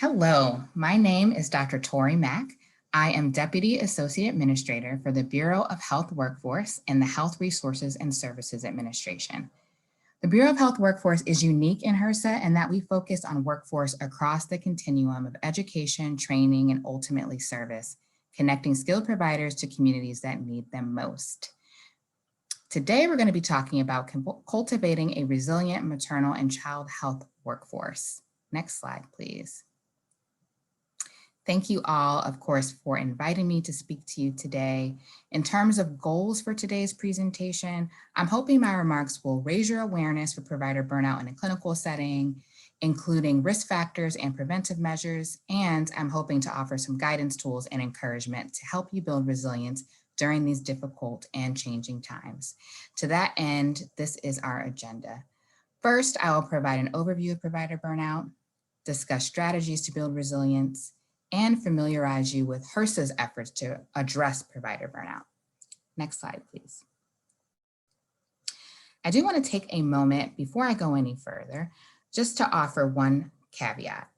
Hello, my name is Dr. Tori Mack. I am Deputy Associate Administrator for the Bureau of Health Workforce and the Health Resources and Services Administration. The Bureau of Health Workforce is unique in HRSA in that we focus on workforce across the continuum of education, training, and ultimately service, connecting skilled providers to communities that need them most. Today, we're going to be talking about cultivating a resilient maternal and child health workforce. Next slide, please. Thank you all, of course, for inviting me to speak to you today. In terms of goals for today's presentation, I'm hoping my remarks will raise your awareness for provider burnout in a clinical setting, including risk factors and preventive measures, and I'm hoping to offer some guidance tools and encouragement to help you build resilience during these difficult and changing times. To that end, this is our agenda. First, I will provide an overview of provider burnout, discuss strategies to build resilience, and familiarize you with HRSA's efforts to address provider burnout. Next slide, please. I do want to take a moment before I go any further, just to offer one caveat.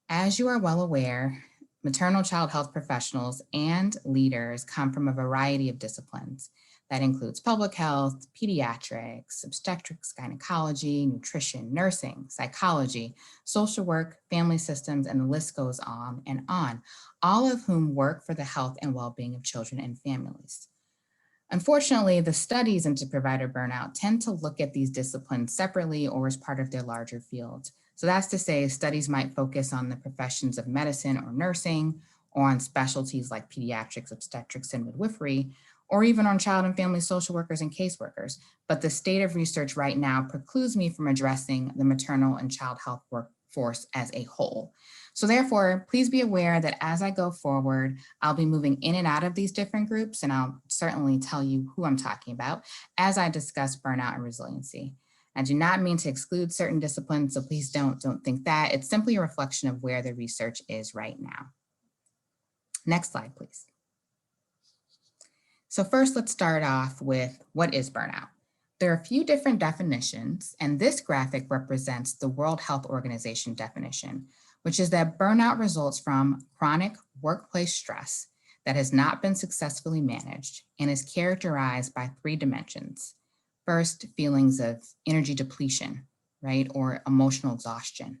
As you are well aware, maternal child health professionals and leaders come from a variety of disciplines. That includes public health, pediatrics, obstetrics, gynecology, nutrition, nursing, psychology, social work, family systems, and the list goes on, all of whom work for the health and well-being of children and families. Unfortunately, the studies into provider burnout tend to look at these disciplines separately or as part of their larger fields. So that's to say, studies might focus on the professions of medicine or nursing, or on specialties like pediatrics, obstetrics, and midwifery, or even on child and family social workers and caseworkers. But the state of research right now precludes me from addressing the maternal and child health workforce as a whole. So therefore, please be aware that as I go forward, I'll be moving in and out of these different groups, and I'll certainly tell you who I'm talking about as I discuss burnout and resiliency. I do not mean to exclude certain disciplines, so please don't think that. It's simply a reflection of where the research is right now. Next slide, please. So first, let's start off with what is burnout? There are a few different definitions, and this graphic represents the World Health Organization definition, which is that burnout results from chronic workplace stress that has not been successfully managed and is characterized by three dimensions. First, feelings of energy depletion, right, or emotional exhaustion.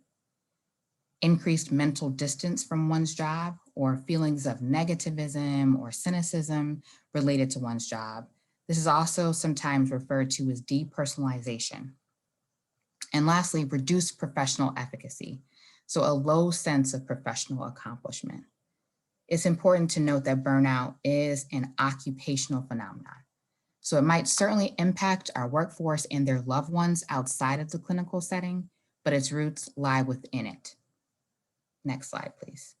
Increased mental distance from one's job, or feelings of negativism or cynicism related to one's job. This is also sometimes referred to as depersonalization. And lastly, reduced professional efficacy, so a low sense of professional accomplishment. It's important to note that burnout is an occupational phenomenon. So it might certainly impact our workforce and their loved ones outside of the clinical setting, but its roots lie within it. Next slide, please.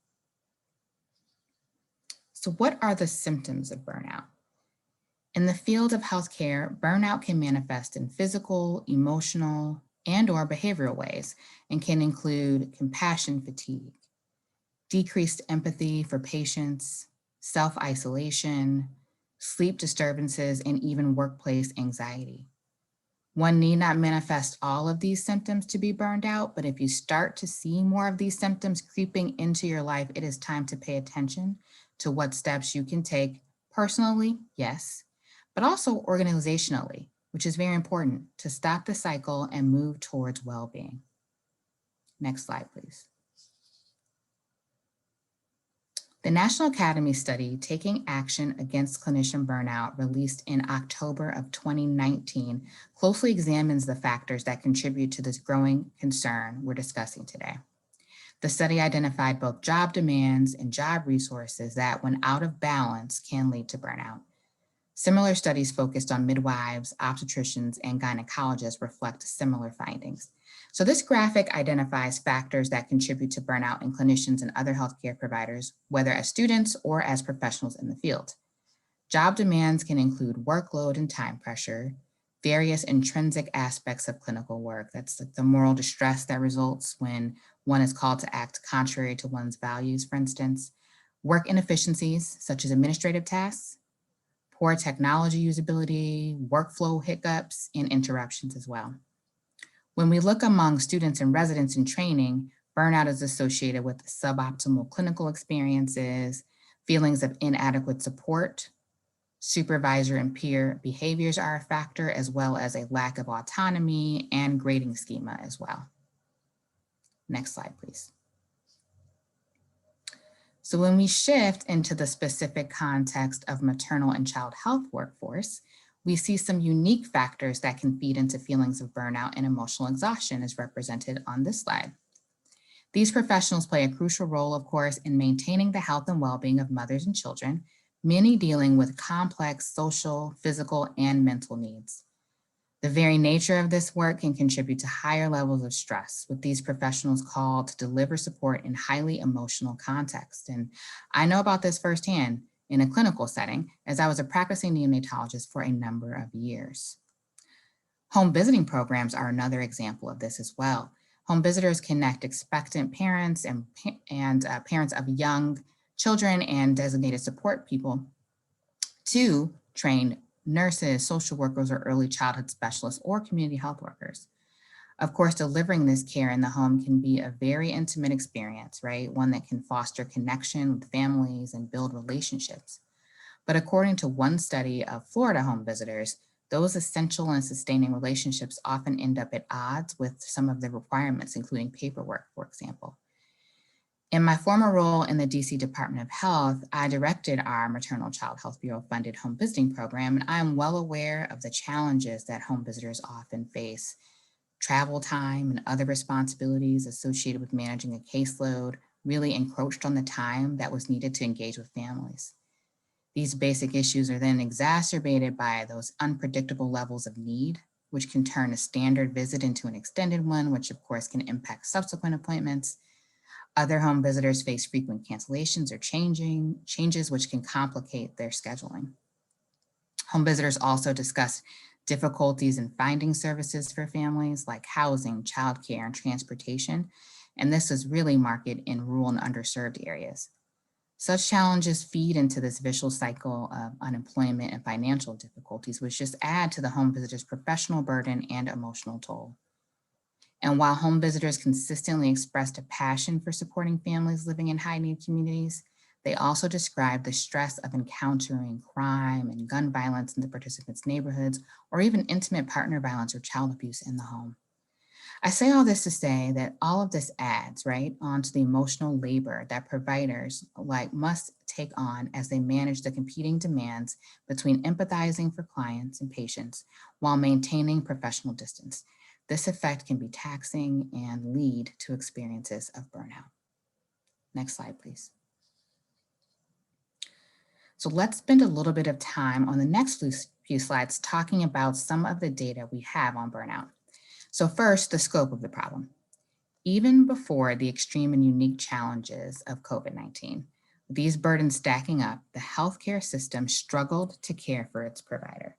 So what are the symptoms of burnout? In the field of healthcare, burnout can manifest in physical, emotional, and/or behavioral ways, and can include compassion fatigue, decreased empathy for patients, self-isolation, sleep disturbances, and even workplace anxiety. One need not manifest all of these symptoms to be burned out, but if you start to see more of these symptoms creeping into your life, it is time to pay attention to what steps you can take personally, yes, but also organizationally, which is very important to stop the cycle and move towards well-being. Next slide, please. The National Academy study, Taking Action Against Clinician Burnout, released in October of 2019, closely examines the factors that contribute to this growing concern we're discussing today. The study identified both job demands and job resources that, when out of balance, can lead to burnout. Similar studies focused on midwives, obstetricians, and gynecologists reflect similar findings. So this graphic identifies factors that contribute to burnout in clinicians and other healthcare providers, whether as students or as professionals in the field. Job demands can include workload and time pressure, various intrinsic aspects of clinical work. That's like the moral distress that results when one is called to act contrary to one's values, for instance, work inefficiencies such as administrative tasks, poor technology usability, workflow hiccups, and interruptions as well. When we look among students and residents in training, Burnout is associated with suboptimal clinical experiences, feelings of inadequate support, supervisor and peer behaviors are a factor, as well as a lack of autonomy and grading schema as well. Next slide, please. So when we shift into the specific context of maternal and child health workforce, we see some unique factors that can feed into feelings of burnout and emotional exhaustion as represented on this slide. These professionals play a crucial role, of course, in maintaining the health and well-being of mothers and children, many dealing with complex social, physical, and mental needs. The very nature of this work can contribute to higher levels of stress, with these professionals called to deliver support in highly emotional context. And I know about this firsthand in a clinical setting, as I was a practicing neonatologist for a number of years. Home visiting programs are another example of this as well. Home visitors connect expectant parents and parents of young children and designated support people to trained nurses, social workers, or early childhood specialists, or community health workers. Of course, delivering this care in the home can be a very intimate experience, right? One that can foster connection with families and build relationships. But according to one study of Florida home visitors, those essential and sustaining relationships often end up at odds with some of the requirements, including paperwork, for example. In my former role in the DC Department of Health, I directed our Maternal Child Health Bureau funded home visiting program, and I am well aware of the challenges that home visitors often face. Travel time and other responsibilities associated with managing a caseload really encroached on the time that was needed to engage with families. These basic issues are then exacerbated by those unpredictable levels of need, which can turn a standard visit into an extended one, which of course can impact subsequent appointments. Other home visitors face frequent cancellations or changes which can complicate their scheduling. Home visitors also discuss difficulties in finding services for families like housing, childcare, and transportation, and this is really marked in rural and underserved areas. Such challenges feed into this vicious cycle of unemployment and financial difficulties, which just add to the home visitor's professional burden and emotional toll. And while home visitors consistently expressed a passion for supporting families living in high-need communities, they also described the stress of encountering crime and gun violence in the participants' neighborhoods, or even intimate partner violence or child abuse in the home. I say all this to say that all of this adds, right, onto the emotional labor that providers must take on as they manage the competing demands between empathizing for clients and patients while maintaining professional distance. This effect can be taxing and lead to experiences of burnout. Next slide, please. So let's spend a little bit of time on the next few slides talking about some of the data we have on burnout. So first, the scope of the problem. Even before the extreme and unique challenges of COVID-19, these burdens stacking up, the healthcare system struggled to care for its provider.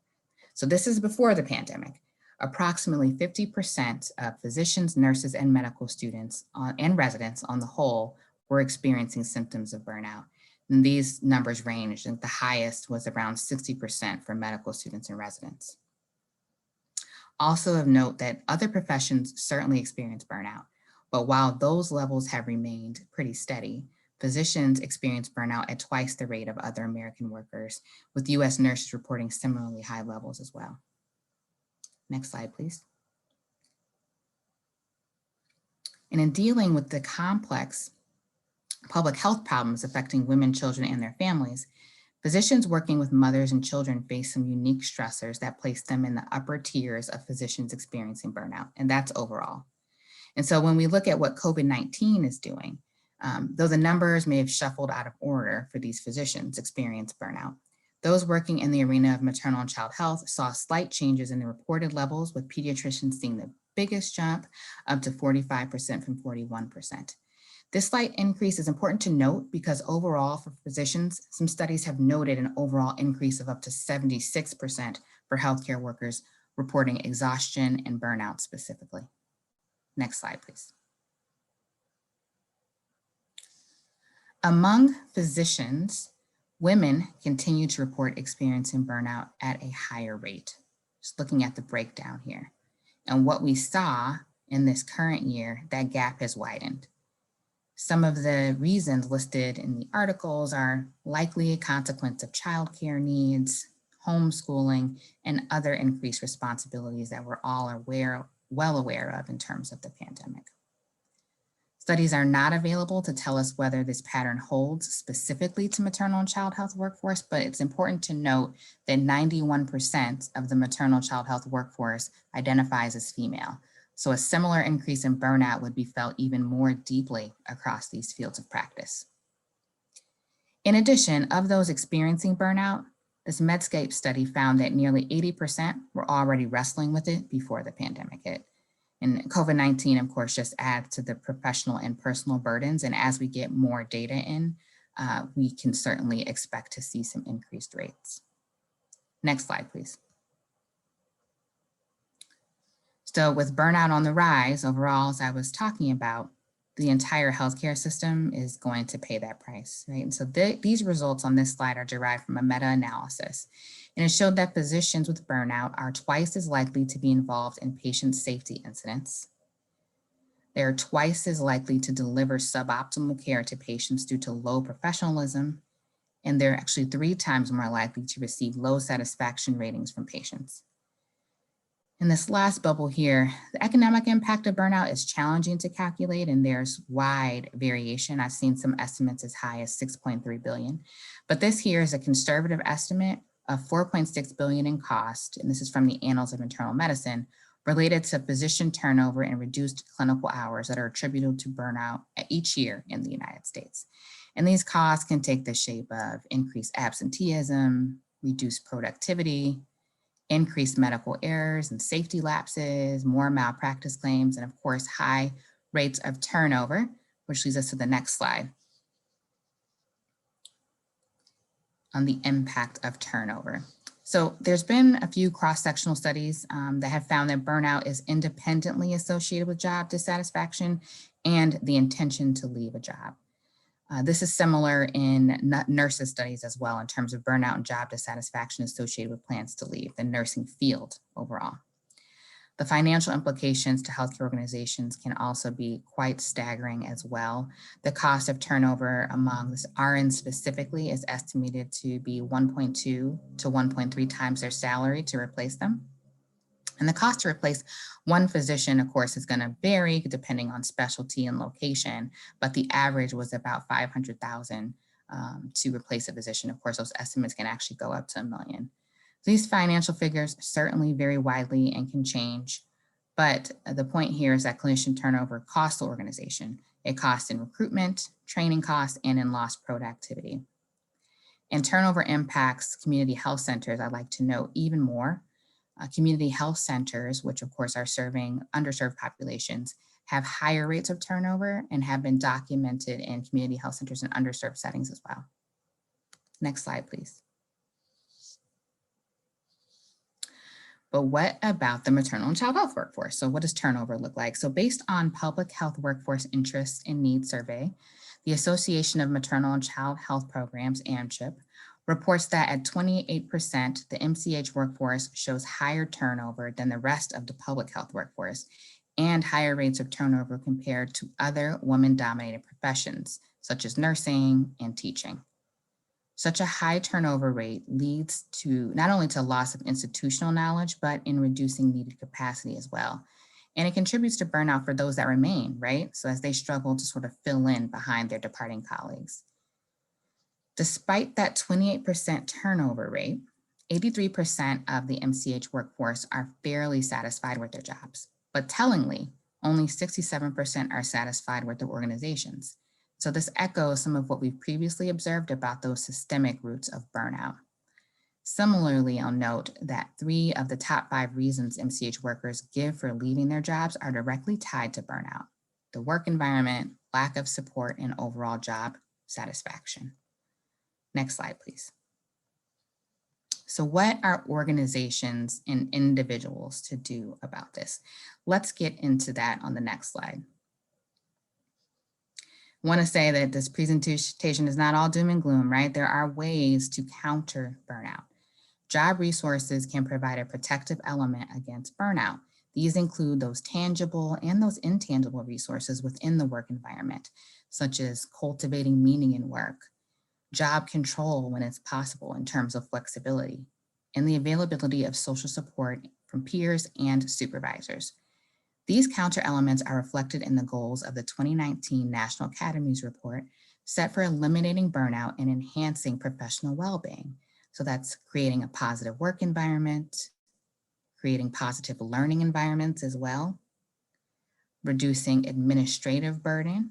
So this is before the pandemic. Approximately 50% of physicians, nurses, and medical students and residents on the whole were experiencing symptoms of burnout. And these numbers ranged, and the highest was around 60% for medical students and residents. Also of note that other professions certainly experience burnout, but while those levels have remained pretty steady, physicians experience burnout at twice the rate of other American workers, with US nurses reporting similarly high levels as well. Next slide, please. And in dealing with the complex public health problems affecting women, children, and their families, physicians working with mothers and children face some unique stressors that place them in the upper tiers of physicians experiencing burnout, and that's overall. And so when we look at what COVID-19 is doing, though the numbers may have shuffled out of order for these physicians experience burnout, those working in the arena of maternal and child health saw slight changes in the reported levels, with pediatricians seeing the biggest jump up to 45% from 41%. This slight increase is important to note because overall for physicians, some studies have noted an overall increase of up to 76% for healthcare workers reporting exhaustion and burnout specifically. Next slide, please. Among physicians, women continue to report experiencing burnout at a higher rate. Just looking at the breakdown here. And what we saw in this current year, that gap has widened. Some of the reasons listed in the articles are likely a consequence of childcare needs, homeschooling, and other increased responsibilities that we're all well aware of in terms of the pandemic. Studies are not available to tell us whether this pattern holds specifically to maternal and child health workforce, but it's important to note that 91% of the maternal child health workforce identifies as female. So a similar increase in burnout would be felt even more deeply across these fields of practice. In addition, of those experiencing burnout, this Medscape study found that nearly 80% were already wrestling with it before the pandemic hit. And COVID-19, of course, just adds to the professional and personal burdens. And as we get more data in, we can certainly expect to see some increased rates. Next slide, please. So with burnout on the rise overall, as I was talking about, the entire healthcare system is going to pay that price, right? And so these results on this slide are derived from a meta-analysis. And it showed that physicians with burnout are twice as likely to be involved in patient safety incidents. They are twice as likely to deliver suboptimal care to patients due to low professionalism. And they're actually 3 times more likely to receive low satisfaction ratings from patients. In this last bubble here, the economic impact of burnout is challenging to calculate, and there's wide variation. I've seen some estimates as high as 6.3 billion, but this here is a conservative estimate of 4.6 billion in cost, and this is from the Annals of Internal Medicine, related to physician turnover and reduced clinical hours that are attributable to burnout each year in the United States. And these costs can take the shape of increased absenteeism, reduced productivity, increased medical errors and safety lapses, more malpractice claims, and of course, high rates of turnover, which leads us to the next slide on the impact of turnover. So there's been a few cross-sectional studies that have found that burnout is independently associated with job dissatisfaction and the intention to leave a job. This is similar in nurses studies as well in terms of burnout and job dissatisfaction associated with plans to leave the nursing field overall. The financial implications to healthcare organizations can also be quite staggering as well. The cost of turnover among RNs specifically is estimated to be 1.2 to 1.3 times their salary to replace them. And the cost to replace one physician, of course, is going to vary depending on specialty and location, but the average was about 500,000 to replace a physician. Of course, those estimates can actually go up to $1 million. So these financial figures certainly vary widely and can change, but the point here is that clinician turnover costs the organization. It costs in recruitment, training costs, and in lost productivity. And turnover impacts community health centers, I'd like to note even more. Community health centers, which of course are serving underserved populations, have higher rates of turnover and have been documented in community health centers in underserved settings as well. Next slide, please. But what about the maternal and child health workforce? So what does turnover look like? So based on Public Health Workforce Interests and Needs Survey, the Association of Maternal and Child Health Programs, AMCHIP, reports that at 28%, the MCH workforce shows higher turnover than the rest of the public health workforce and higher rates of turnover compared to other women-dominated professions, such as nursing and teaching. Such a high turnover rate leads to not only to loss of institutional knowledge, but in reducing needed capacity as well. And it contributes to burnout for those that remain, right? So as they struggle to sort of fill in behind their departing colleagues. Despite that 28% turnover rate, 83% of the MCH workforce are fairly satisfied with their jobs, but tellingly, only 67% are satisfied with their organizations. So this echoes some of what we've previously observed about those systemic roots of burnout. Similarly, I'll note that 3 of the top 5 reasons MCH workers give for leaving their jobs are directly tied to burnout: the work environment, lack of support, and overall job satisfaction. Next slide, please. So what are organizations and individuals to do about this? Let's get into that on the next slide. I want to say that this presentation is not all doom and gloom, right? There are ways to counter burnout. Job resources can provide a protective element against burnout. These include those tangible and those intangible resources within the work environment, such as cultivating meaning in work, job control when it's possible in terms of flexibility, and the availability of social support from peers and supervisors. These counter elements are reflected in the goals of the 2019 National Academies Report set for eliminating burnout and enhancing professional well-being. So that's creating a positive work environment, creating positive learning environments as well, reducing administrative burden,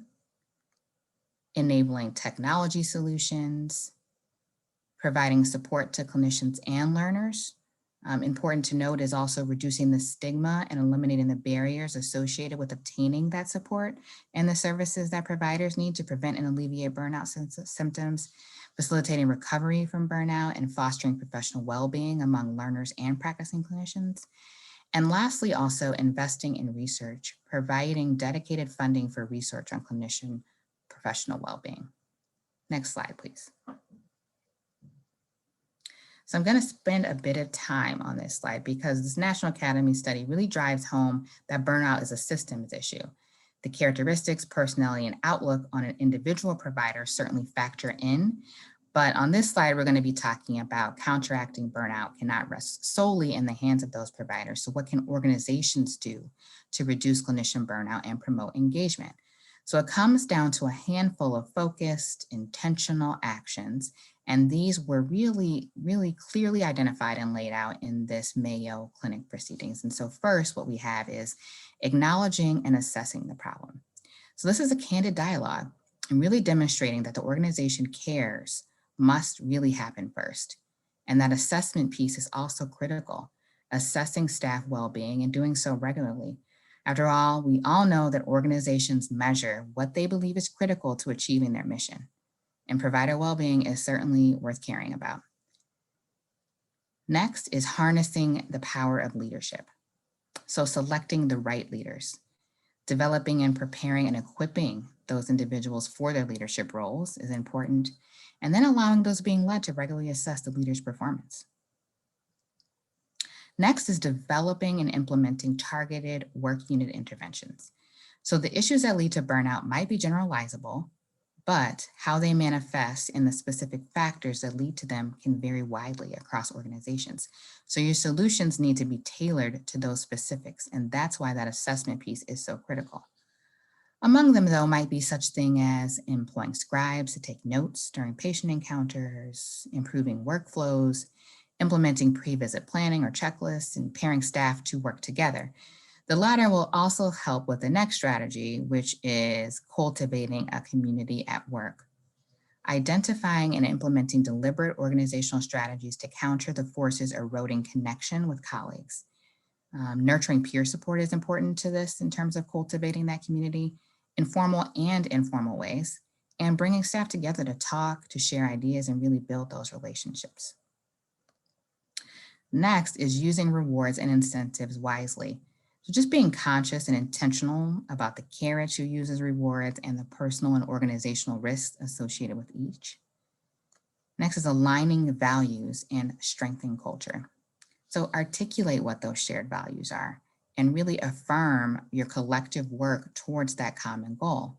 enabling technology solutions, providing support to clinicians and learners. Important to note is also reducing the stigma and eliminating the barriers associated with obtaining that support and the services that providers need to prevent and alleviate burnout symptoms, facilitating recovery from burnout, and fostering professional well-being among learners and practicing clinicians. And lastly, also investing in research, providing dedicated funding for research on clinician professional well-being. Next slide, please. So I'm going to spend a bit of time on this slide because this National Academy study really drives home that burnout is a systems issue. The characteristics, personality, and outlook on an individual provider certainly factor in, but on this slide, we're going to be talking about counteracting burnout cannot rest solely in the hands of those providers. So what can organizations do to reduce clinician burnout and promote engagement? So it comes down to a handful of focused, intentional actions. And these were really, really clearly identified and laid out in this Mayo Clinic proceedings. And so first, what we have is acknowledging and assessing the problem. So this is a candid dialogue and really demonstrating that the organization cares must really happen first. And that assessment piece is also critical, assessing staff well-being and doing so regularly. After all, we all know that organizations measure what they believe is critical to achieving their mission. And provider well-being is certainly worth caring about. Next is harnessing the power of leadership. So selecting the right leaders, developing and preparing and equipping those individuals for their leadership roles is important, and then allowing those being led to regularly assess the leader's performance. Next is developing and implementing targeted work unit interventions. So the issues that lead to burnout might be generalizable, but how they manifest and the specific factors that lead to them can vary widely across organizations. So your solutions need to be tailored to those specifics, and that's why that assessment piece is so critical. Among them, though, might be such thing as employing scribes to take notes during patient encounters, improving workflows, implementing pre-visit planning or checklists, and pairing staff to work together. The latter will also help with the next strategy, which is cultivating a community at work. Identifying and implementing deliberate organizational strategies to counter the forces eroding connection with colleagues. Nurturing peer support is important to this in terms of cultivating that community in formal and informal ways, and bringing staff together to talk, to share ideas, and really build those relationships. Next is using rewards and incentives wisely. So just being conscious and intentional about the carrots you use as rewards and the personal and organizational risks associated with each. Next is aligning values and strengthening culture. So articulate what those shared values are and really affirm your collective work towards that common goal.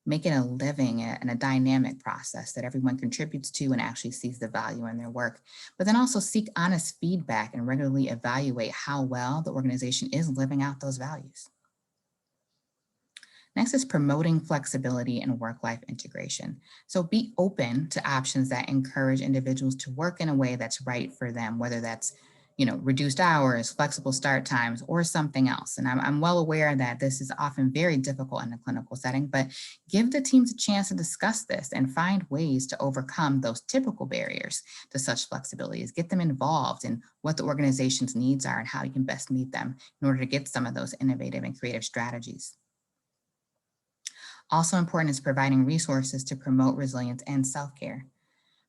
Make it a living and a dynamic process that everyone contributes to and actually sees the value in their work, but then also seek honest feedback and regularly evaluate how well the organization is living out those values. Next is promoting flexibility and work-life integration. So be open to options that encourage individuals to work in a way that's right for them, whether that's reduced hours, flexible start times, or something else. And I'm well aware that this is often very difficult in a clinical setting, but give the teams a chance to discuss this and find ways to overcome those typical barriers to such flexibilities. Get them involved in what the organization's needs are and how you can best meet them in order to get some of those innovative and creative strategies. Also important is providing resources to promote resilience and self-care,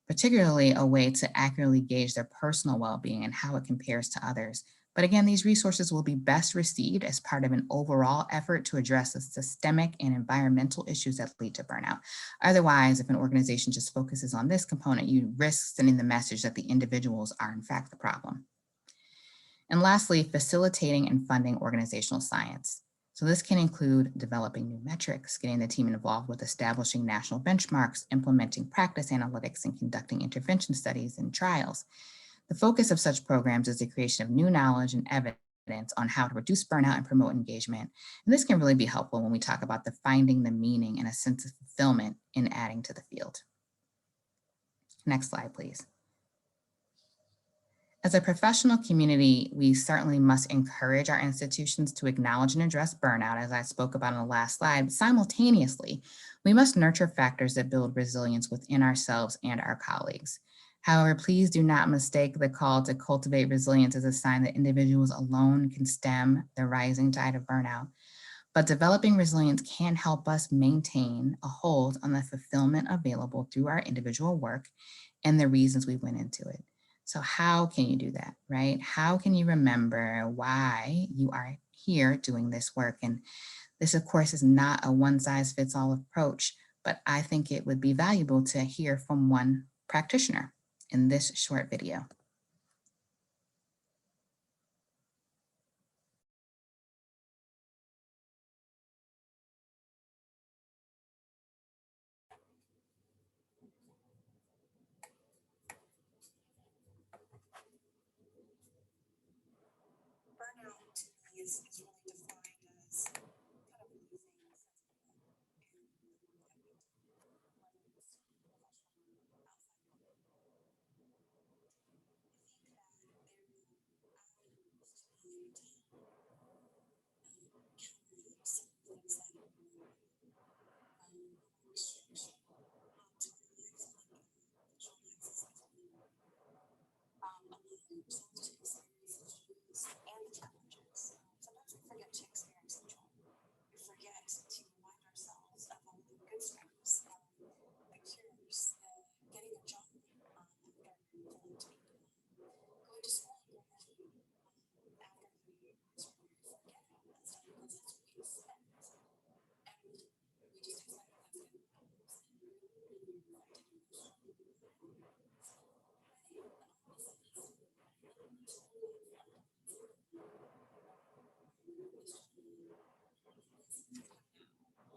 particularly a way to accurately gauge their personal well-being and how it compares to others. But again, these resources will be best received as part of an overall effort to address the systemic and environmental issues that lead to burnout. Otherwise, if an organization just focuses on this component, you risk sending the message that the individuals are in fact the problem. And lastly, facilitating and funding organizational science. So this can include developing new metrics, getting the team involved with establishing national benchmarks, implementing practice analytics, and conducting intervention studies and trials. The focus of such programs is the creation of new knowledge and evidence on how to reduce burnout and promote engagement. And this can really be helpful when we talk about the finding the meaning and a sense of fulfillment in adding to the field. Next slide, please. As a professional community, we certainly must encourage our institutions to acknowledge and address burnout, as I spoke about in the last slide. But simultaneously, we must nurture factors that build resilience within ourselves and our colleagues. However, please do not mistake the call to cultivate resilience as a sign that individuals alone can stem the rising tide of burnout. But developing resilience can help us maintain a hold on the fulfillment available through our individual work and the reasons we went into it. So how can you do that, right? How can you remember why you are here doing this work? And this, of course, is not a one-size-fits-all approach, but I think it would be valuable to hear from one practitioner in this short video. Burnout to me is really defined as kind of losing sense of and the work that we do, whether it's professional or outside work. I think that there are avenues to maintain counter some things that are restriction to our lives, like visual access between allowing ourselves to experience the joys and the challenges. Sometimes we forget to experience the joy. We forget to remind ourselves of all the good stories, the cures, getting a job after going to school and graduating after 3 years. We forget all that stuff because that's what we expect. And we just expect that that's going to happen. And we're really affected emotionally. And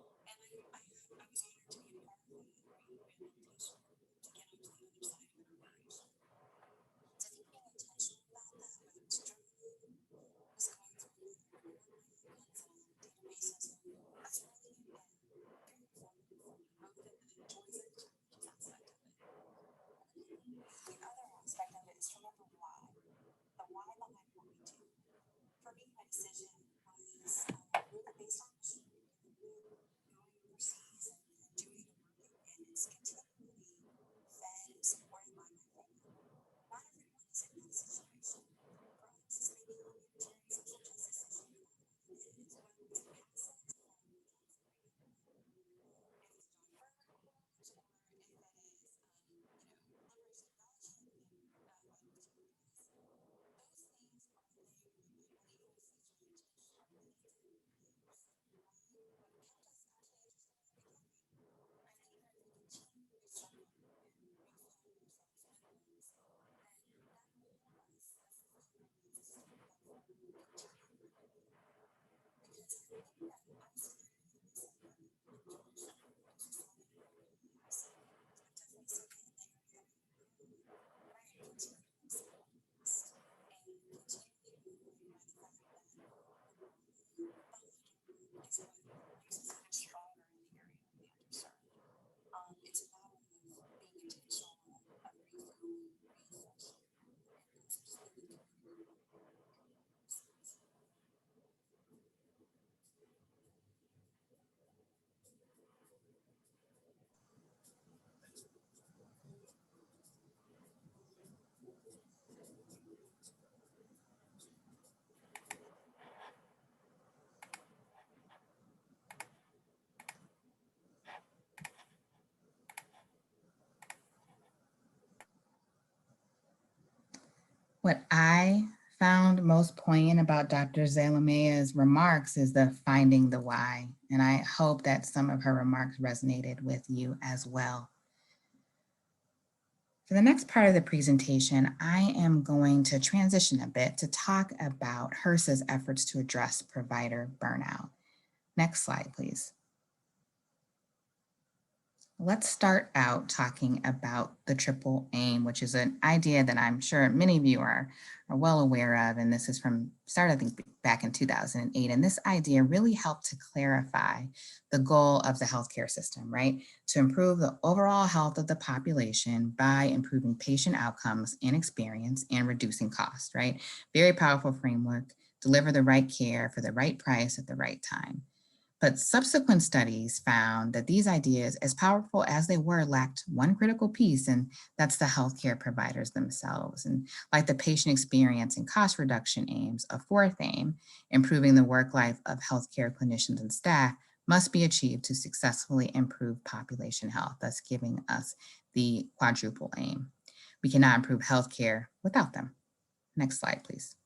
I was honored to be a part of the rehabilitation to get onto the other side of it, right? So I think being intentional about that, whether it's journaling, just going through databases, that's really been very informative for me, both in the joys and the challenges aspect of it. The other aspect of it is to remember why, the why behind what we do. For me, my decision was really based on mission. Going overseas and doing the work and it's continually fed and supported by my family. Not everyone is in that situation. For us, it's maybe a humanitarian social justice issue. It is whether it's an access or if it's a job fair or if it is liberation fellowship and whether it's those things are the things that we believe in essentially intentional really to use. What kept us conscientious from the beginning. I think that if we continue to show up and reframe ourselves with those, then that will help us sustain that from continuing our being. Because I think that isolated in this environment in traditional, there's so many opportunities. I've definitely seen it in the area of where I am continuously lost and continually moving by the fact that the why behind our work is what makes us even stronger in the area of the underserved. It's a matter of being intentional, of refueling, reinforcing, and also just being in community with our communities. What I found most poignant about Dr. Zalamaya's remarks is the finding the why. And I hope that some of her remarks resonated with you as well. For the next part of the presentation, I am going to transition a bit to talk about HRSA's efforts to address provider burnout. Next slide, please. Let's start out talking about the triple aim, which is an idea that I'm sure many of you are well aware of. And this is started, I think, back in 2008. And this idea really helped to clarify the goal of the healthcare system, right? To improve the overall health of the population by improving patient outcomes and experience and reducing cost, right? Very powerful framework, deliver the right care for the right price at the right time. But subsequent studies found that these ideas, as powerful as they were, lacked one critical piece, and that's the healthcare providers themselves. And like the patient experience and cost reduction aims, a fourth aim, improving the work life of healthcare clinicians and staff, must be achieved to successfully improve population health, thus giving us the quadruple aim. We cannot improve healthcare without them. Next slide, please.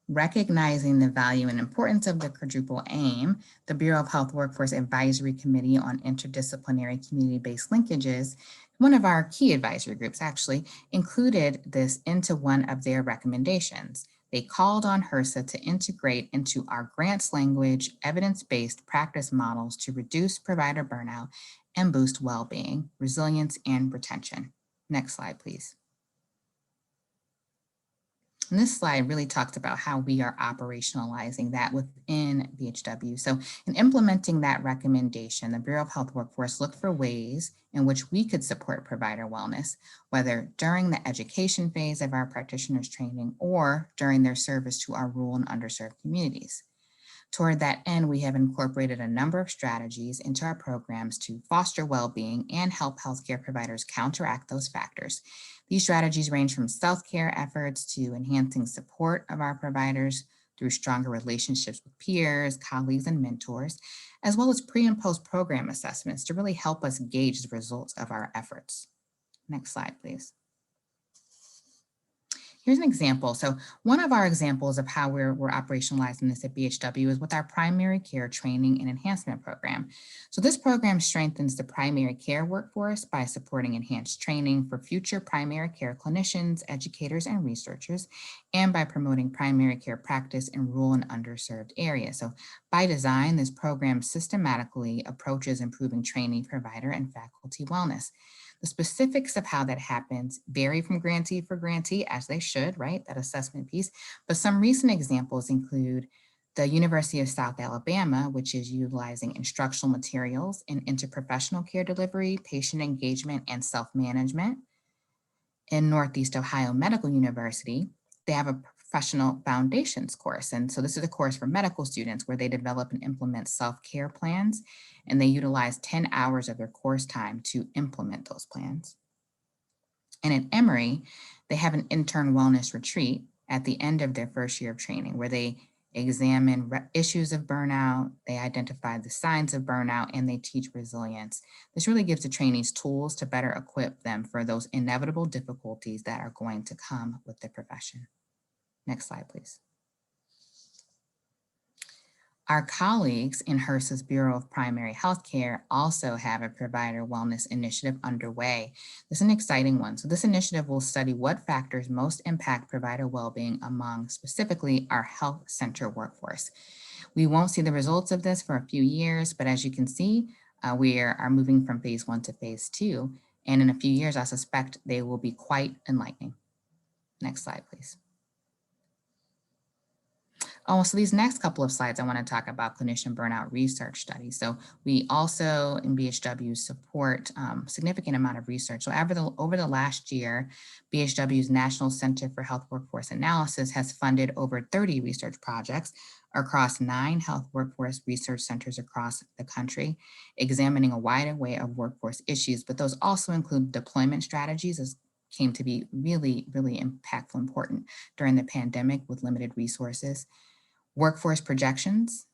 Recognizing the value and importance of the quadruple aim, the Bureau of Health Workforce Advisory Committee on Interdisciplinary Community-Based Linkages, one of our key advisory groups actually, included this into one of their recommendations. They called on HRSA to integrate into our grants language evidence-based practice models to reduce provider burnout and boost well-being, resilience, and retention. Next slide, please. And this slide really talks about how we are operationalizing that within BHW. So in implementing that recommendation, the Bureau of Health Workforce looked for ways in which we could support provider wellness, whether during the education phase of our practitioners training or during their service to our rural and underserved communities. Toward that end, we have incorporated a number of strategies into our programs to foster well-being and help healthcare providers counteract those factors. These strategies range from self-care efforts to enhancing support of our providers through stronger relationships with peers, colleagues, and mentors, as well as pre and post program assessments to really help us gauge the results of our efforts. Next slide, please. Here's an example. So one of our examples of how we're operationalizing this at BHW is with our primary care training and enhancement program. So this program strengthens the primary care workforce by supporting enhanced training for future primary care clinicians, educators, and researchers, and by promoting primary care practice in rural and underserved areas. So by design, this program systematically approaches improving training, provider, and faculty wellness. The specifics of how that happens vary from grantee for grantee, as they should, right? That assessment piece. But some recent examples include the University of South Alabama, which is utilizing instructional materials in interprofessional care delivery, patient engagement, and self-management. In Northeast Ohio Medical University, they have a professional foundations course. And so this is a course for medical students where they develop and implement self-care plans, and they utilize 10 hours of their course time to implement those plans. And at Emory, they have an intern wellness retreat at the end of their first year of training where they examine issues of burnout, they identify the signs of burnout, and they teach resilience. This really gives the trainees tools to better equip them for those inevitable difficulties that are going to come with the profession. Next slide, please. Our colleagues in HRSA's Bureau of Primary Health Care also have a provider wellness initiative underway. This is an exciting one. So this initiative will study what factors most impact provider well-being among specifically our health center workforce. We won't see the results of this for a few years, but as you can see, we are moving from phase 1 to phase 2. And in a few years, I suspect they will be quite enlightening. Next slide, please. Oh, so these next couple of slides, I want to talk about clinician burnout research studies. So we also in BHW support significant amount of research. So over the last year, BHW's National Center for Health Workforce Analysis has funded over 30 research projects across 9 health workforce research centers across the country, examining a wide array of workforce issues, but those also include deployment strategies as came to be really, really impactful, important during the pandemic with limited resources, workforce projections,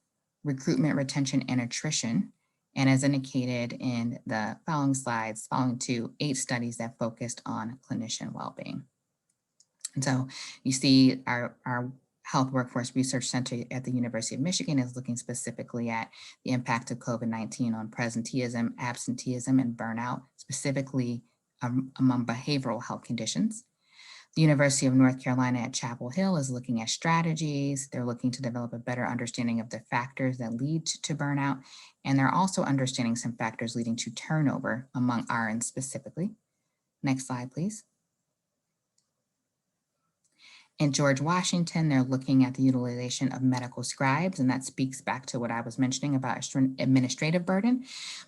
recruitment, retention, and attrition, and as indicated in the following slides, following 8 studies that focused on clinician well-being. And so you see our Health Workforce Research Center at the University of Michigan is looking specifically at the impact of COVID-19 on presenteeism, absenteeism, and burnout, specifically among behavioral health conditions. The University of North Carolina at Chapel Hill is looking at strategies. They're looking to develop a better understanding of the factors that lead to burnout, and they're also understanding some factors leading to turnover among RNs specifically. Next slide, please. In George Washington, they're looking at the utilization of medical scribes, and that speaks back to what I was mentioning about administrative burden,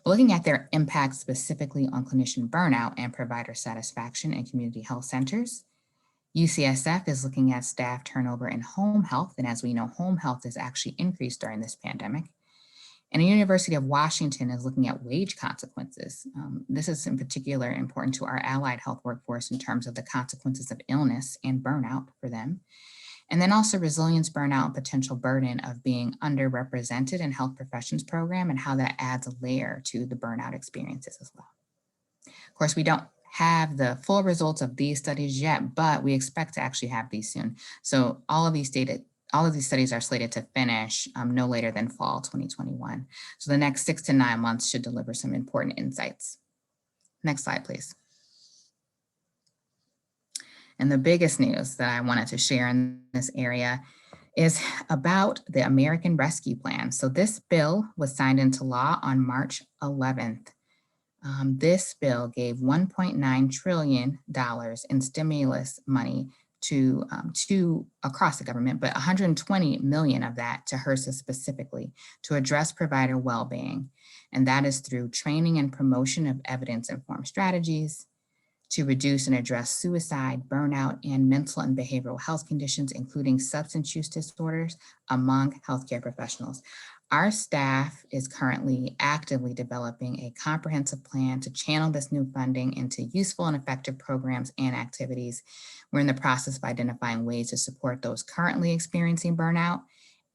looking at their impact specifically on clinician burnout and provider satisfaction in community health centers. UCSF is looking at staff turnover in home health, and as we know, home health has actually increased during this pandemic. And the University of Washington is looking at wage consequences. This is in particular important to our allied health workforce in terms of the consequences of illness and burnout for them. And then also resilience, burnout, and potential burden of being underrepresented in health professions program and how that adds a layer to the burnout experiences as well. Of course, we don't have the full results of these studies yet, but we expect to actually have these soon. So all of these studies are slated to finish no later than fall 2021. So the next 6 to 9 months should deliver some important insights. Next slide, please. And the biggest news that I wanted to share in this area is about the American Rescue Plan. So this bill was signed into law on March 11th. This bill gave $1.9 trillion in stimulus money to across the government, but 120 million of that to HRSA specifically to address provider well-being. And that is through training and promotion of evidence-informed strategies to reduce and address suicide, burnout, and mental and behavioral health conditions, including substance use disorders among healthcare professionals. Our staff is currently actively developing a comprehensive plan to channel this new funding into useful and effective programs and activities. We're in the process of identifying ways to support those currently experiencing burnout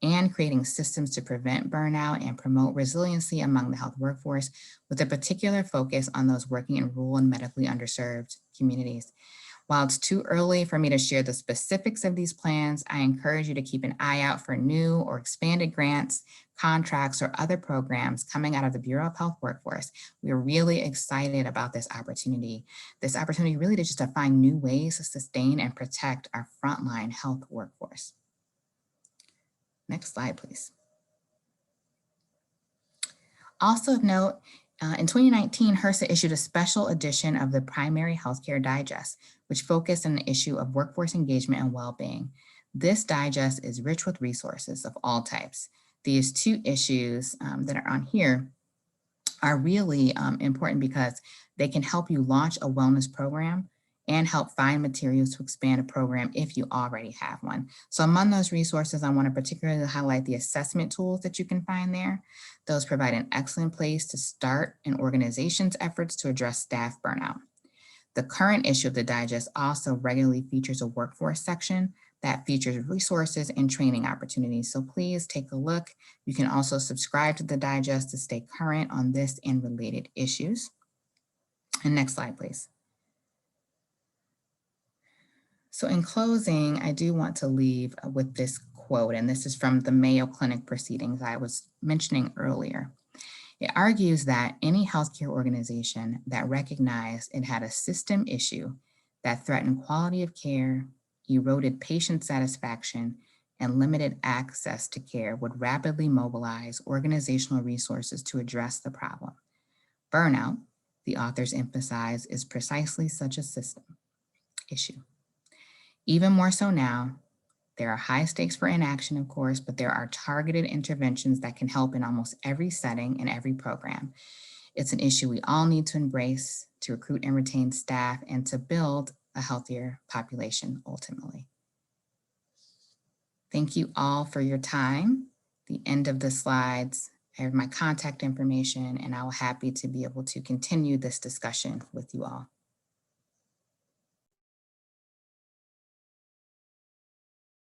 and creating systems to prevent burnout and promote resiliency among the health workforce, with a particular focus on those working in rural and medically underserved communities. While it's too early for me to share the specifics of these plans, I encourage you to keep an eye out for new or expanded grants, contracts, or other programs coming out of the Bureau of Health Workforce. We're really excited about this opportunity really to just to find new ways to sustain and protect our frontline health workforce. Next slide, please. Also of note, in 2019, HRSA issued a special edition of the Primary Healthcare Digest, which focused on the issue of workforce engagement and well-being. This digest is rich with resources of all types. These two issues that are on here are really important because they can help you launch a wellness program and help find materials to expand a program if you already have one. So among those resources, I want to particularly highlight the assessment tools that you can find there. Those provide an excellent place to start an organization's efforts to address staff burnout. The current issue of the digest also regularly features a workforce section that features resources and training opportunities. So please take a look. You can also subscribe to the digest to stay current on this and related issues. And next slide, please. So in closing, I do want to leave with this quote, and this is from the Mayo Clinic proceedings I was mentioning earlier. It argues that any healthcare organization that recognized it had a system issue that threatened quality of care, eroded patient satisfaction, and limited access to care would rapidly mobilize organizational resources to address the problem. Burnout, the authors emphasize, is precisely such a system issue. Even more so now, there are high stakes for inaction, of course, but there are targeted interventions that can help in almost every setting and every program. It's an issue we all need to embrace to recruit and retain staff and to build a healthier population ultimately. Thank you all for your time. The end of the slides, I have my contact information, and I'll be happy to be able to continue this discussion with you all.